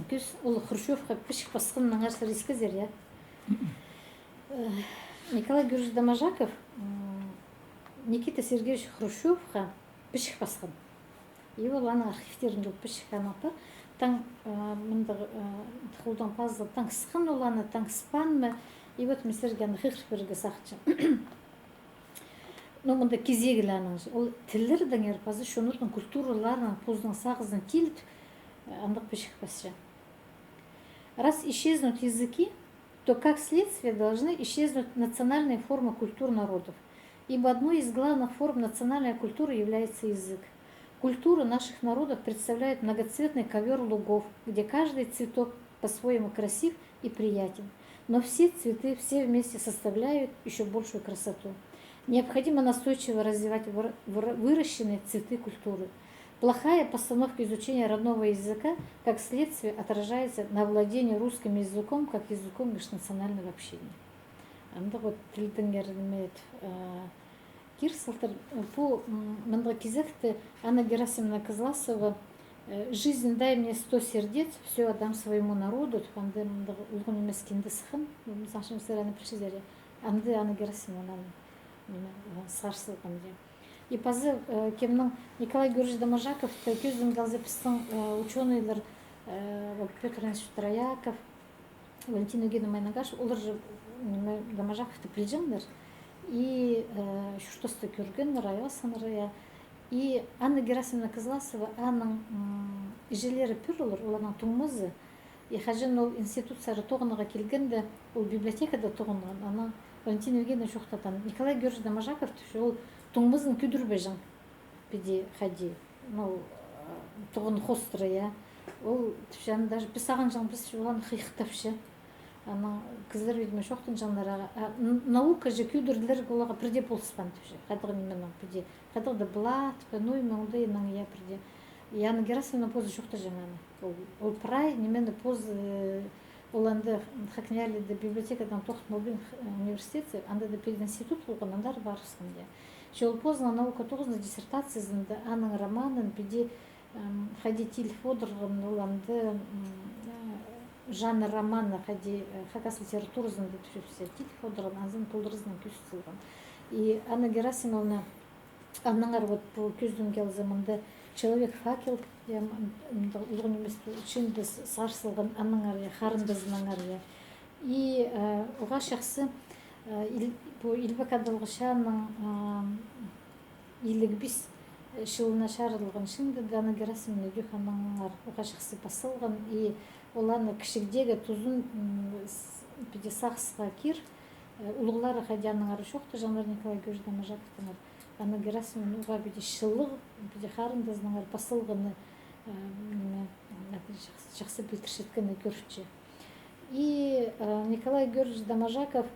күз ол Хрущевқа пішік басқынның арсы рискізер я Николай Георгиевич Доможаков Никита Сергеевич Хрущевқа пішік басқын и ол ана архивтерінде пішік анапы таң мындығы тұқылдан пазды таң сықын ол ана таң спанмы и вот месерге ана хихрперге сақчы но мында кезегілі аның ол тілдердің ерпазы шонырдың культураларының поздың сағыздың келіп андық пішік басшы раз исчезнут языки, то как следствие должны исчезнуть национальные формы культур народов, ибо одной из главных форм национальной культуры является язык. Культура наших народов представляет многоцветный ковер лугов, где каждый цветок по-своему красив и приятен, но все цветы все вместе составляют еще большую красоту. Необходимо настойчиво развивать выращенные цветы культуры. Плохая постановка изучения родного языка, как следствие, отражается на владении русским языком, как языком межнационального общения. Анда вот тілдіңермет кирсалтар по мандакизекте Анна Герасимовна Козласова «Жизнь дай мне 100 сердец, все отдам своему народу». Анды улгун емескенді сықын, сашым сыраны пришизере. Анды Анна Герасимовна сарсылған де. И пазы кемнің Николай Георгиевич Доможаков көздің галзепістің ученыйлар Петр Иванович Трояков, Валентин Евгений Майнагаш, олар же Доможаковты білжіңдер. И шүртосты көрген райосыныры. И Анна Герасимовна Козласова, аның ежелері пүр олар, оларның тұңмызы. И хажын ол институциясы тоғыныға келгенде, ол библиотекада тоғынған. Ана Валентин Евгений шоқтатан. Николай Георгиевич Доможаков ол тұңмызын күдірбежің педе хади. Ну, тоғын хостры, я. Ол түшен даже писаған жаң біз оланы қиықтапшы. Ана кызлар видимо шоқтын жаңларға. Наука же күдірлер олаға бірде болыспан түші. Қадығы неменің педе. Қадығы блат, ну и маңды енің я бірде. И Анна Герасимовна позы шоқта жаңаны. Ол прай немені позы оланды хакняли до библиотекадан тоқтмобин университеті, анда да пединститут болған, андар барысқан де. Шел поздно наука тоғызны диссертациясында аның романын педе хади Тиль Фодорғын оланды жанр романы хади хакас литературасында түшіпсе Тиль Фодорғын азын толдырызынан көз сылған. И Анна Герасимовна аныңар вот по көздің кел заманда Человек-факел, ұлғын емес үшінді сарсылған аныңар, харындызыныңар. И оға шақсы Илбек Адылғышаның илік біз шылына шарылған шынды Анна Герасимовна Дюханыңар оға шақсы басылған. И оланы кішігдегі тұзын сақсыға кер. Ұлғылары қадяныңары шоқты жанар Николай Георгиевич Доможаковтыңар. Анна Герасимовна уға беде шылық, беде харындызыныңар басылғаны жақсы білтіршеткені көрші. И Николай Георгиевич Доможаков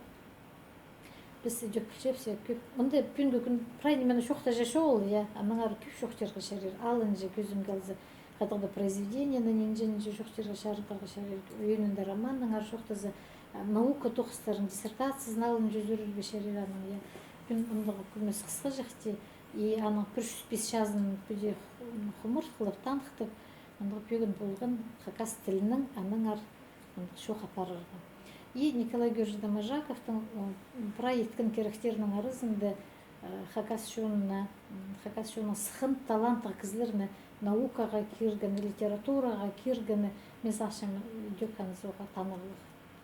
біз дөкпілшепсе көп. Мұнда пүнгі күн прайны мені шоқта жашы ол, аныңар көп шоқтерға шарер. Алын же көзім қалзы қадығды произведение, нәнен же шоқтерға шарықарға шарер. Өйінінде романыңар шоқтазы наука тоқыстарын, диссертациясын алын жүзірілгі шарер аның. Мұндағы көмес қысқы жақты, и аның 305 жазын көде құмыр қылып танықтып, мұндағы пөгін болған қақас тілінің аныңар шоқ апарырға. И Николай Георгиевич Доможаковтың проекттің керектерінің арызында қақас шоның сықын таланты кізлеріні наукаға кергені, литератураға кергені, месашым дөккәніз оға танылық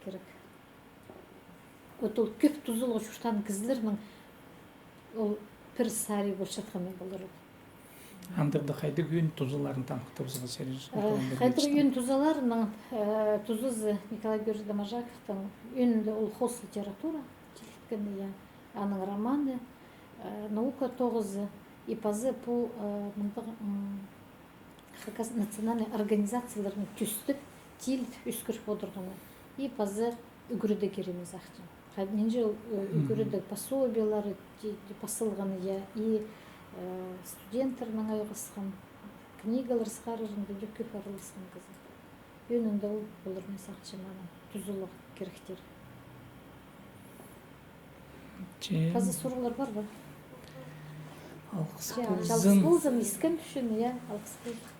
керек. Вот ол көп тұзылғы шұртан кізлерінің ол пір сари болшатқаны болырып. Андырды қайды күйін тұзыларын танықтып зығы сәреш? Қайды күйін тұзыларының тұзызы Николай Георгиевич Доможаковтың үйінді ол хос литература, телеткені, аның романы, наука тоғызы, и пазы по национальный организацияларын түстіп тил үскіріп отырғаны и пазы үгірді кереміз ақчан менже үгірді пособиялары посылғаны я и студенттарның айғысқан книгалар сқарырында жүкке парылысқан қызы өнінде ол болырмыз ақчан түзілі керектер пазы сұрғылар бар ба? Алқыс Жалғыз болзым искен түшін, алқыс болзым.